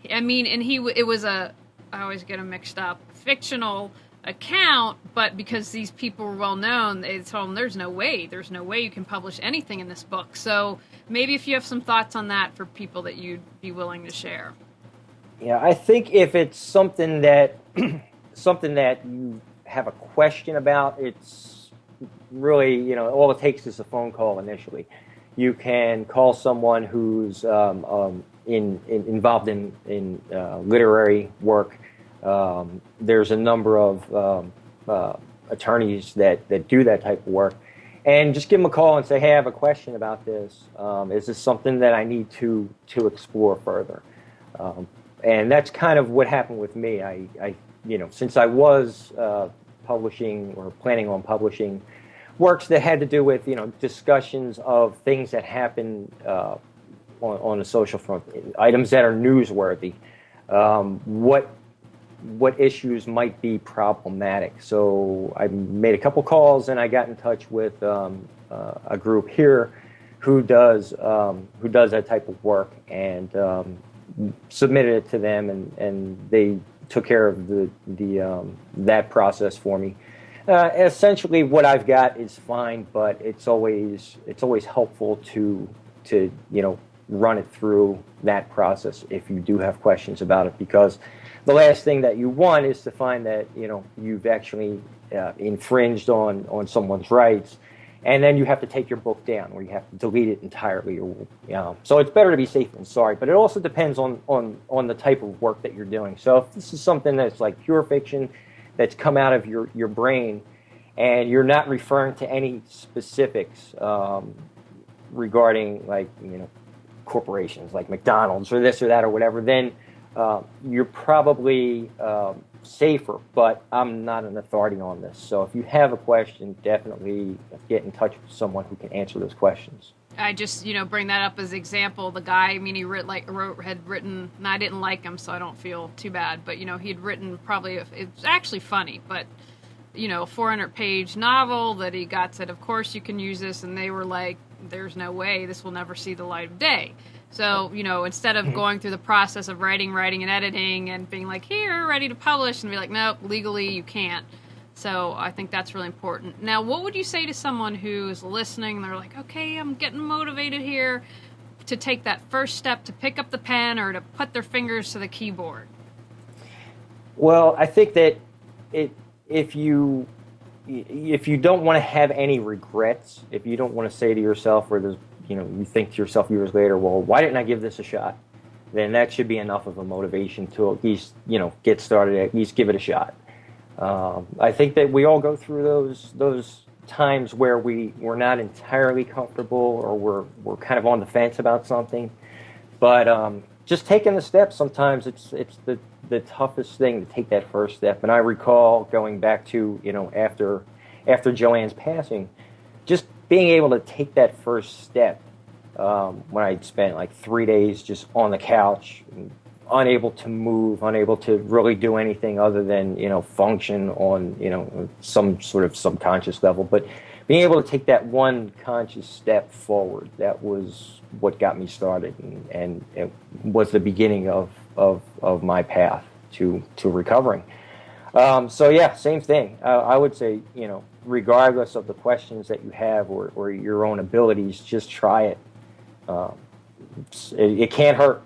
S1: I mean, and it was I always get them mixed up, fictional account, but because these people were well known, they told him there's no way you can publish anything in this book. So maybe if you have some thoughts on that for people that you'd be willing to share.
S2: Yeah, I think if it's something that you have a question about, it's really, all it takes is a phone call initially. You can call someone who's involved in literary work. There's a number of attorneys that do that type of work, and just give them a call and say, "Hey, I have a question about this. Is this something that I need to explore further?" And that's kind of what happened with me. I since I was publishing or planning on publishing works that had to do with discussions of things that happen on the social front, items that are newsworthy, what issues might be problematic. So I made a couple calls and I got in touch with a group here who does that type of work, and submitted it to them, and they took care of that process for me. Essentially, what I've got is fine, but it's always helpful to run it through that process if you do have questions about it, because the last thing that you want is to find that you've actually infringed on someone's rights, and then you have to take your book down, or you have to delete it entirely. So it's better to be safe than sorry. But it also depends on the type of work that you're doing. So if this is something that's like pure fiction, that's come out of your brain, and you're not referring to any specifics regarding corporations like McDonald's or this or that or whatever, then you're probably safer. But I'm not an authority on this. So if you have a question, definitely get in touch with someone who can answer those questions.
S1: I just, bring that up as example. The guy, he had written, and I didn't like him, so I don't feel too bad, but, he'd written probably, it's actually funny, but, a 400-page novel that he got said, of course you can use this, and they were like, there's no way, this will never see the light of day. So, instead of going through the process of writing, and editing, and being like, here, ready to publish, and be like, nope, legally you can't. So I think that's really important. Now, what would you say to someone who's listening and they're like, okay, I'm getting motivated here to take that first step to pick up the pen or to put their fingers to the keyboard?
S2: Well, I think that if you don't want to have any regrets, if you don't want to say to yourself, or there's, you think to yourself years later, well, why didn't I give this a shot? Then that should be enough of a motivation to at least, get started, at least give it a shot. I think that we all go through those times where we're not entirely comfortable, or we're kind of on the fence about something. But just taking the step, sometimes it's the toughest thing, to take that first step. And I recall going back to after Joanne's passing, just being able to take that first step when I'd spent like 3 days just on the couch, unable to move, unable to really do anything other than function on some sort of subconscious level. But being able to take that one conscious step forward, that was what got me started, and it was the beginning of my path to recovering. So yeah, same thing. I would say regardless of the questions that you have or your own abilities, just try it. It can't hurt.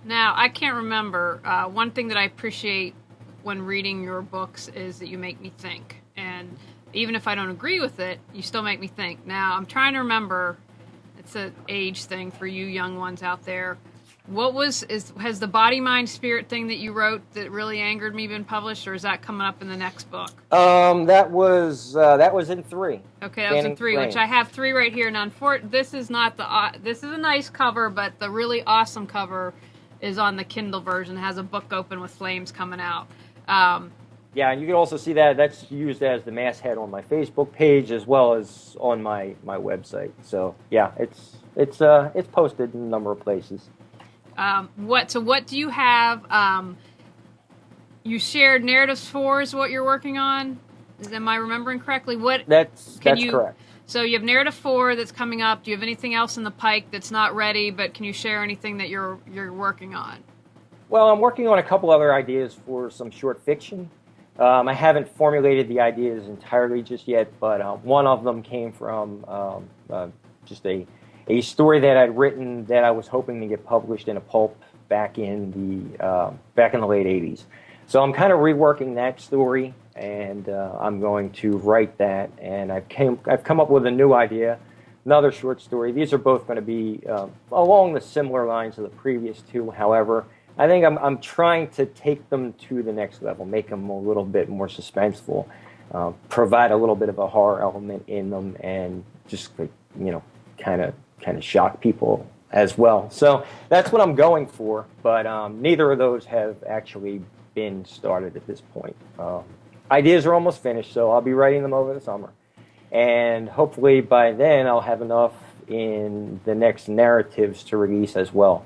S1: Now, I can't remember. One thing that I appreciate when reading your books is that you make me think. And even if I don't agree with it, you still make me think. Now, I'm trying to remember, it's an age thing for you young ones out there. Has the body, mind, spirit thing that you wrote that really angered me been published, or is that coming up in the next book?
S2: That was in 3.
S1: Okay, that was in 3, which I have 3 right here. Now, this is not this is a nice cover, but the really awesome cover is on the Kindle version. It has a book open with flames coming out.
S2: Yeah, and you can also see that's used as the masthead on my Facebook page as well as on my website. So yeah, it's posted in a number of places.
S1: What do you have? You shared Narratives 4 is what you're working on. Am I remembering correctly?
S2: That's correct.
S1: So you have Narrative 4 that's coming up. Do you have anything else in the pike that's not ready, but can you share anything that you're working on?
S2: Well, I'm working on a couple other ideas for some short fiction. I haven't formulated the ideas entirely just yet, but one of them came from just a story that I'd written that I was hoping to get published in a pulp back in the late 80s. So I'm kind of reworking that story and I'm going to write that. And I've come up with a new idea, another short story. These are both going to be along the similar lines of the previous two. However, I think I'm trying to take them to the next level, make them a little bit more suspenseful, provide a little bit of a horror element in them, and just kind of shock people as well. So that's what I'm going for. But neither of those have actually been started at this point. Ideas are almost finished, so I'll be writing them over the summer, and hopefully by then I'll have enough in the next narratives to release as well.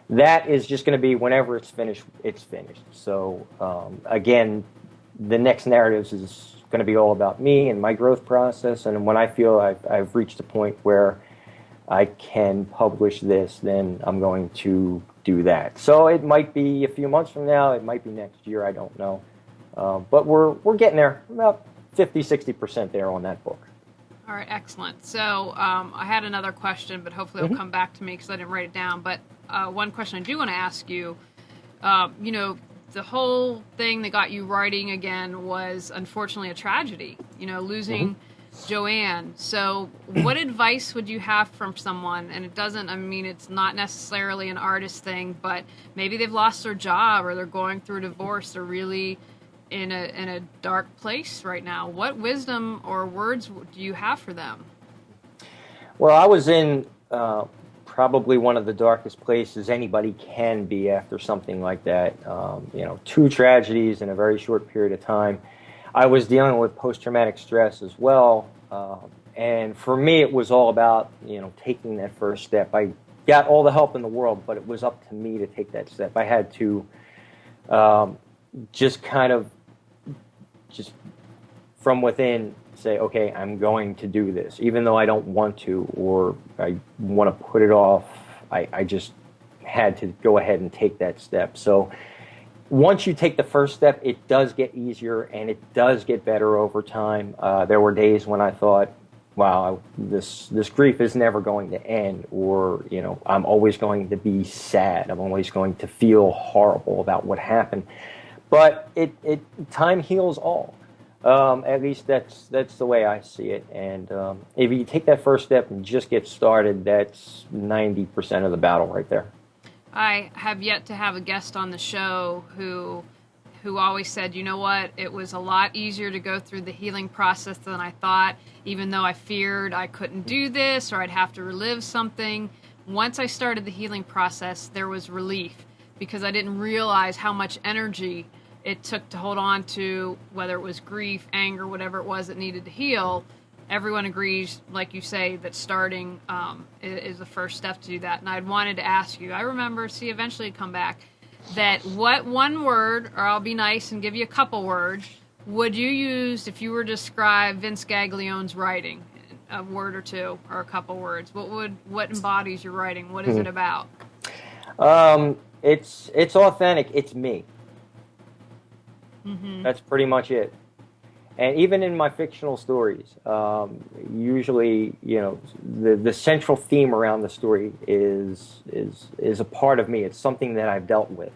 S2: That is just going to be whenever it's finished, it's finished. So, again, the next narratives is going to be all about me and my growth process. And when I feel I've reached a point where I can publish this, then I'm going to do that. So it might be a few months from now. It might be next year. I don't know. But we're getting there. About 50-60% there on that book.
S1: All right, excellent. So I had another question, but hopefully it'll come back to me because I didn't write it down. But one question I do want to ask you, the whole thing that got you writing again was unfortunately a tragedy, losing Joanne. So what advice would you have from someone? And it's not necessarily an artist thing, but maybe they've lost their job or they're going through a divorce. They're really in a dark place right now. What wisdom or words do you have for them?
S2: Well, I was in probably one of the darkest places anybody can be after something like that. 2 tragedies in a very short period of time. I was dealing with post-traumatic stress as well, and for me it was all about taking that first step. I got all the help in the world, but it was up to me to take that step. I had to just from within say, okay, I'm going to do this, even though I don't want to, or I want to put it off. I just had to go ahead and take that step. So once you take the first step, it does get easier and it does get better over time. There were days when I thought, wow, this grief is never going to end, or I'm always going to be sad. I'm always going to feel horrible about what happened. But time heals all. At least that's the way I see it. And if you take that first step and just get started, that's 90% of the battle right there.
S1: I have yet to have a guest on the show who always said, you know what, it was a lot easier to go through the healing process than I thought, even though I feared I couldn't do this or I'd have to relive something. Once I started the healing process, there was relief because I didn't realize how much energy it took to hold on to, whether it was grief, anger, whatever it was that needed to heal. Everyone agrees, like you say, that starting is the first step to do that. And I'd wanted to ask you, I remember, eventually it'd come back, that what one word, or I'll be nice and give you a couple words, would you use if you were to describe Vince Gaglione's writing? A word or two, or a couple words. What embodies your writing? What is it about?
S2: It's authentic. It's me.
S1: Mm-hmm.
S2: That's pretty much it. And even in my fictional stories, usually, the central theme around the story is a part of me. It's something that I've dealt with,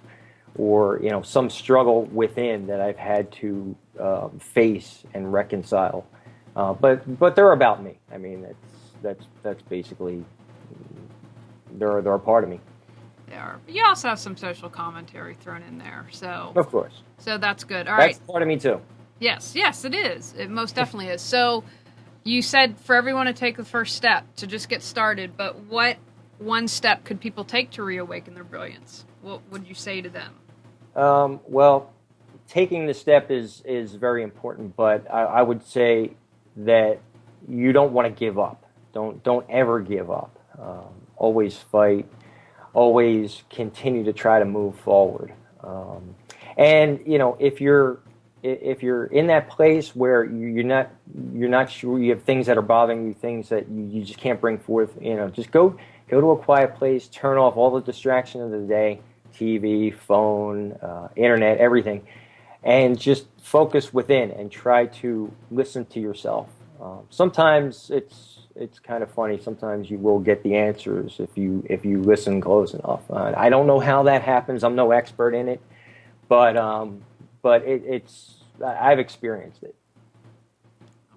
S2: or some struggle within that I've had to face and reconcile. But they're about me. I mean, that's basically they're a part of me.
S1: They are. But you also have some social commentary thrown in there, so
S2: of course.
S1: So that's good. All right.
S2: That's part of me too.
S1: Yes, it is. It most definitely is. So you said for everyone to take the first step, to just get started, but what one step could people take to reawaken their brilliance? What would you say to them?
S2: Well, taking the step is very important, but I would say that you don't want to give up. Don't ever give up. Always fight. Always continue to try to move forward. And if you're in that place where you're not sure, you have things that are bothering you, things that you just can't bring forth, just go to a quiet place, turn off all the distractions of the day, TV, phone, internet, everything, and just focus within and try to listen to yourself. Sometimes it's kind of funny. Sometimes you will get the answers if you listen close enough. I don't know how that happens. I'm no expert in it, but it's I've experienced it.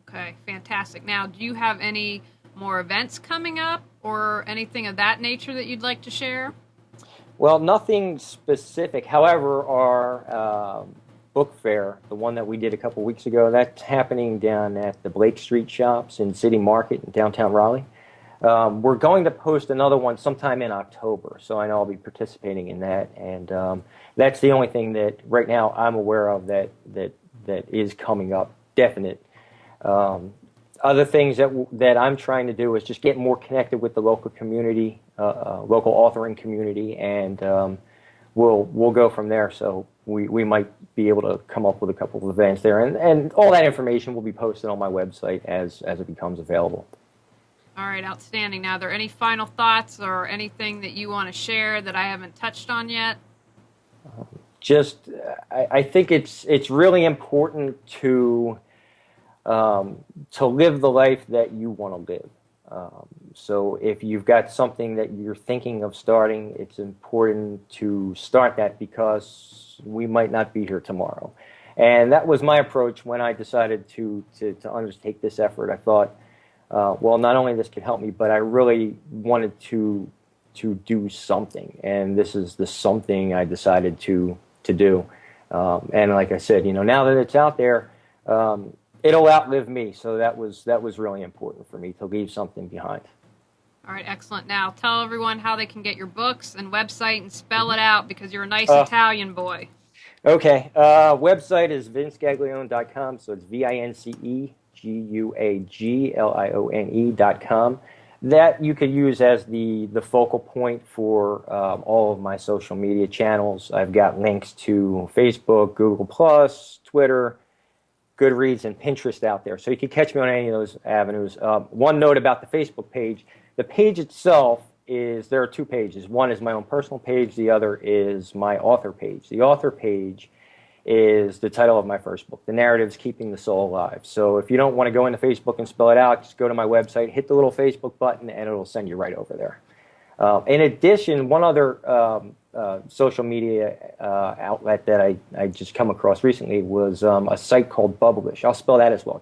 S1: Okay, fantastic. Now, do you have any more events coming up or anything of that nature that you'd like to share?
S2: Well, nothing specific. However, our book fair, the one that we did a couple weeks ago, that's happening down at the Blake Street Shops in City Market in downtown Raleigh. We're going to post another one sometime in October, so I know I'll be participating in that. And that's the only thing that right now I'm aware of that is coming up, definite. Other things that I'm trying to do is just get more connected with the local community, local authoring community, and we'll go from there. So we might be able to come up with a couple of events there, and all that information will be posted on my website as it becomes available.
S1: All right, outstanding. Now, are there any final thoughts or anything that you want to share that I haven't touched on yet?
S2: I think it's really important to live the life that you want to live. So if you've got something that you're thinking of starting, it's important to start that because we might not be here tomorrow. And that was my approach when I decided to undertake this effort. I thought, well, not only this could help me, but I really wanted to do something. And this is the something I decided to do. And like I said, now that it's out there, it'll outlive me, so that was really important for me to leave something behind.
S1: All right, excellent. Now, tell everyone how they can get your books and website and spell it out because you're a nice Italian boy.
S2: Okay, website is vinceguaglione.com, so it's VinceGuaglione.com. That you could use as the focal point for all of my social media channels. I've got links to Facebook, Google+, Twitter, Goodreads, and Pinterest out there. So you can catch me on any of those avenues. One note about the Facebook page. The page itself there are two pages. One is my own personal page. The other is my author page. The author page is the title of my first book, The Narratives Keeping the Soul Alive. So if you don't want to go into Facebook and spell it out, just go to my website, hit the little Facebook button, and it'll send you right over there. In addition, one other social media outlet that I just come across recently was a site called Publish. I'll spell that as well.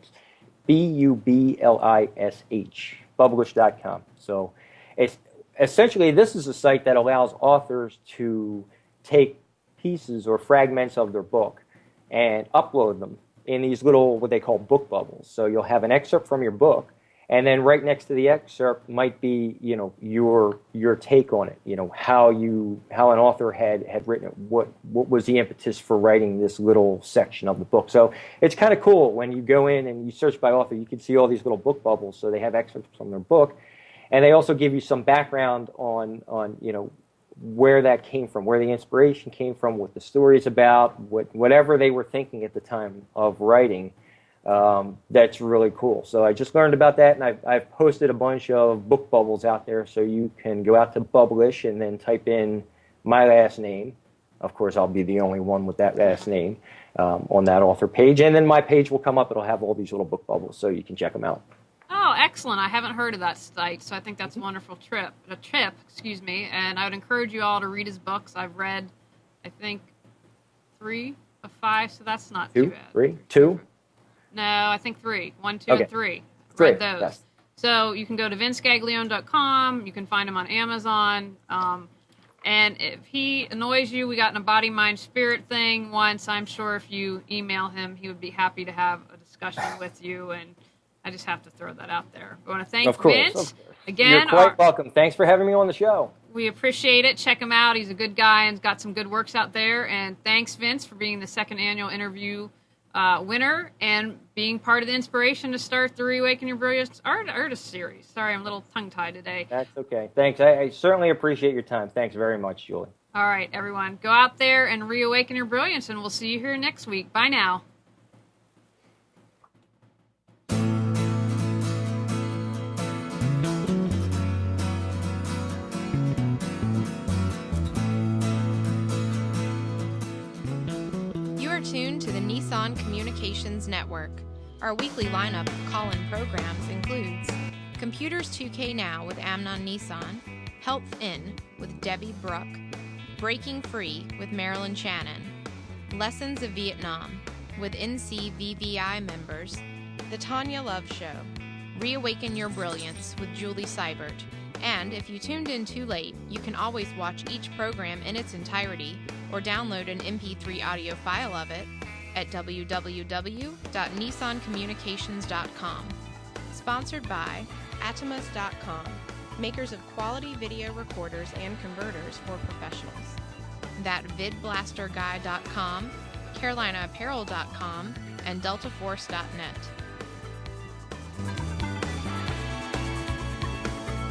S2: It's Bublish, Publish.com. So it's essentially, this is a site that allows authors to take pieces or fragments of their book and upload them in these little, what they call book bubbles. So you'll have an excerpt from your book, and then right next to the excerpt might be, your take on it. How an author had written it. What was the impetus for writing this little section of the book? So it's kind of cool when you go in and you search by author. You can see all these little book bubbles. So they have excerpts from their book, and they also give you some background on where that came from, where the inspiration came from, what the story is about, whatever they were thinking at the time of writing. That's really cool. So I just learned about that, and I've posted a bunch of book bubbles out there, so you can go out to Publish and then type in my last name. Of course, I'll be the only one with that last name on that author page, and then my page will come up. It'll have all these little book bubbles, so you can check them out.
S1: Oh, excellent. I haven't heard of that site, so I think that's a wonderful tip, and I would encourage you all to read his books. I've read, I think, 3 of 5, so that's not too bad.
S2: 3? 2?
S1: No, I think 3. 1, 2, and 3. I've read those. Yes. So you can go to vincegaglione.com. You can find him on Amazon. And if he annoys you, we got an a body, mind, spirit thing once. I'm sure if you email him, he would be happy to have a discussion with you, and I just have to throw that out there. I want to thank Vince again.
S2: You're quite welcome. Thanks for having me on the show.
S1: We appreciate it. Check him out. He's a good guy and's got some good works out there. And thanks, Vince, for being the second annual interview winner and being part of the inspiration to start the Reawaken Your Brilliance Artist Series. Sorry, I'm a little tongue-tied today.
S2: That's okay. Thanks. I certainly appreciate your time. Thanks very much, Julie.
S1: All right, everyone. Go out there and reawaken your brilliance, and we'll see you here next week. Bye now.
S3: Tuned to the Nissan Communications Network. Our weekly lineup of call-in programs includes Computers 2K Now with Amnon Nissan, Health In with Debbie Bruck, Breaking Free with Marilyn Shannon, Lessons of Vietnam, with NCVVI members, The Tanya Love Show, Reawaken Your Brilliance with Julie Seibert. And if you tuned in too late, you can always watch each program in its entirety or download an MP3 audio file of it at www.nissancommunications.com. Sponsored by Atomus.com, makers of quality video recorders and converters for professionals. That VidBlasterGuy.com, CarolinaApparel.com, and DeltaForce.net.